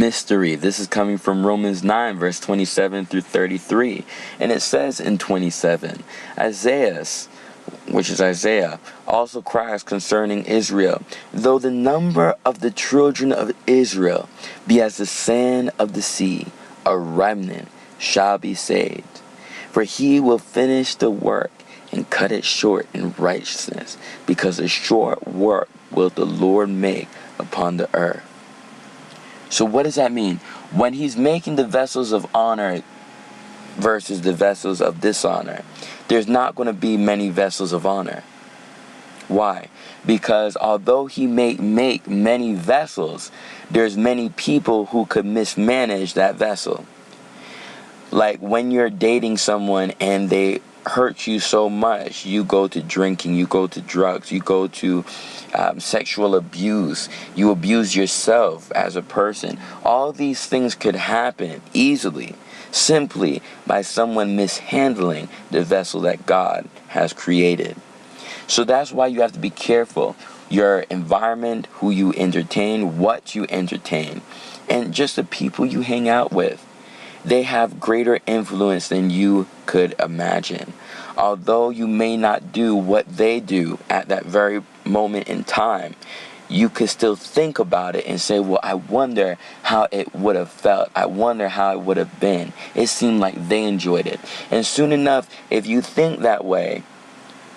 mystery. This is coming from Romans 9, verse 27 through 33. And it says in 27, Isaiah, also cries concerning Israel, though the number of the children of Israel be as the sand of the sea, a remnant shall be saved. For he will finish the work and cut it short in righteousness, because a short work will the Lord make upon the earth. So what does that mean? When he's making the vessels of honor versus the vessels of dishonor, there's not going to be many vessels of honor. Why? Because although he may make many vessels, there's many people who could mismanage that vessel. Like when you're dating someone and they hurt you so much, you go to drinking, you go to drugs, you go to sexual abuse, you abuse yourself as a person. All these things could happen easily, simply by someone mishandling the vessel that God has created. So that's why you have to be careful. Your environment, who you entertain, what you entertain, and just the people you hang out with. They have greater influence than you could imagine. Although you may not do what they do at that very moment in time, you could still think about it and say, well, I wonder how it would have felt. I wonder how it would have been. It seemed like they enjoyed it. And soon enough, if you think that way,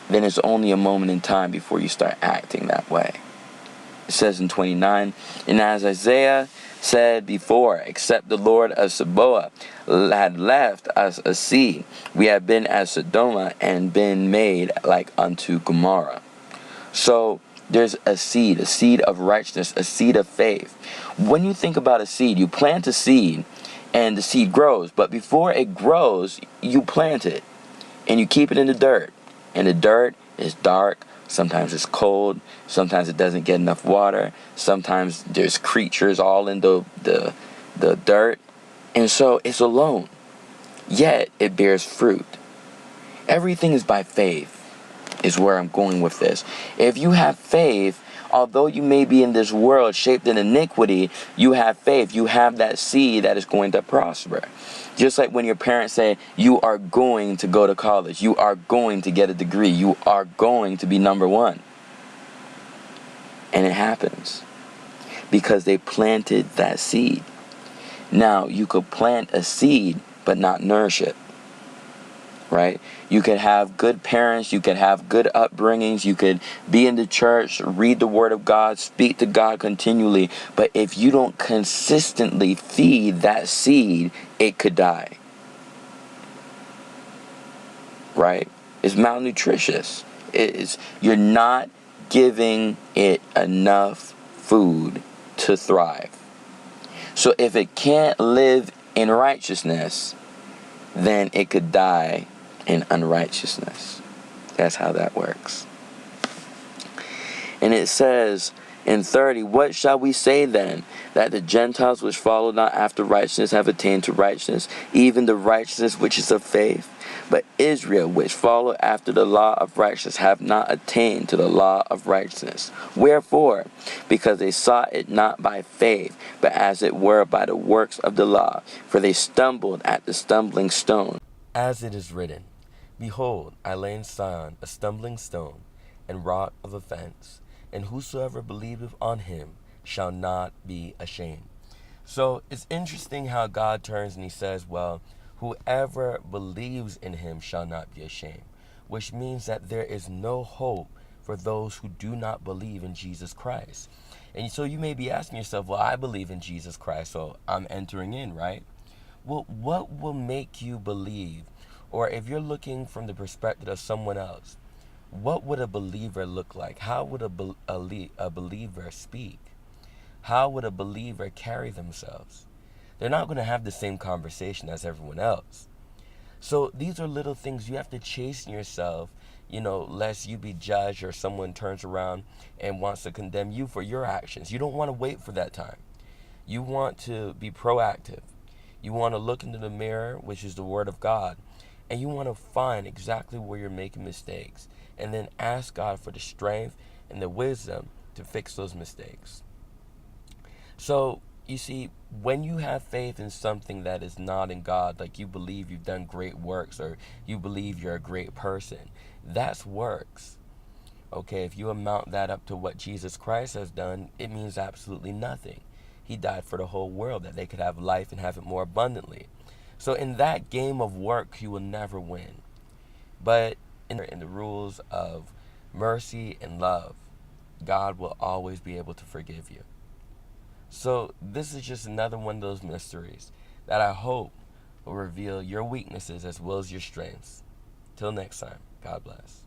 then it's only a moment in time before you start acting that way. It says in 29, and as Isaiah said before, except the Lord of Sabaoth had left us a seed, we have been as Sodom and been made like unto Gomorrah. So there's a seed of righteousness, a seed of faith. When you think about a seed, you plant a seed and the seed grows. But before it grows, you plant it and you keep it in the dirt. And the dirt is dark. Sometimes it's cold. Sometimes it doesn't get enough water. Sometimes there's creatures all in the dirt. And so it's alone. Yet it bears fruit. Everything is by faith, is where I'm going with this. If you have faith, although you may be in this world shaped in iniquity, you have faith. You have that seed that is going to prosper. Just like when your parents say, you are going to go to college, you are going to get a degree, you are going to be number one. And it happens because they planted that seed. Now, you could plant a seed but not nourish it, right? You could have good parents, you could have good upbringings, you could be in the church, read the Word of God, speak to God continually, but if you don't consistently feed that seed, it could die, right? It's malnutritious. You're not giving it enough food to thrive. So if it can't live in righteousness, then it could die in unrighteousness. That's how that works. And it says in 30, what shall we say then? That the Gentiles which follow not after righteousness have attained to righteousness, even the righteousness which is of faith. But Israel, which follow after the law of righteousness, have not attained to the law of righteousness. Wherefore? Because they sought it not by faith, but as it were by the works of the law. For they stumbled at the stumbling stone. As it is written, behold, I lay in Sion a stumbling stone, and rock of offense, and whosoever believeth on him shall not be ashamed. So it's interesting how God turns and he says, well, whoever believes in him shall not be ashamed, which means that there is no hope for those who do not believe in Jesus Christ. And so you may be asking yourself, well, I believe in Jesus Christ, so I'm entering in, right? Well, what will make you believe? Or if you're looking from the perspective of someone else, what would a believer look like? How would a believer speak? How would a believer carry themselves? They're not going to have the same conversation as everyone else. So these are little things you have to chasten yourself, lest you be judged or someone turns around and wants to condemn you for your actions. You don't want to wait for that time. You want to be proactive. You want to look into the mirror, which is the Word of God, and you want to find exactly where you're making mistakes, and then ask God for the strength and the wisdom to fix those mistakes. So You see, when you have faith in something that is not in God, like you believe you've done great works or you believe you're a great person, that's works. Okay, if you amount that up to what Jesus Christ has done, it means absolutely nothing. He died for the whole world that they could have life and have it more abundantly. So in that game of work, you will never win. But in the rules of mercy and love, God will always be able to forgive you. So this is just another one of those mysteries that I hope will reveal your weaknesses as well as your strengths. Till next time, God bless.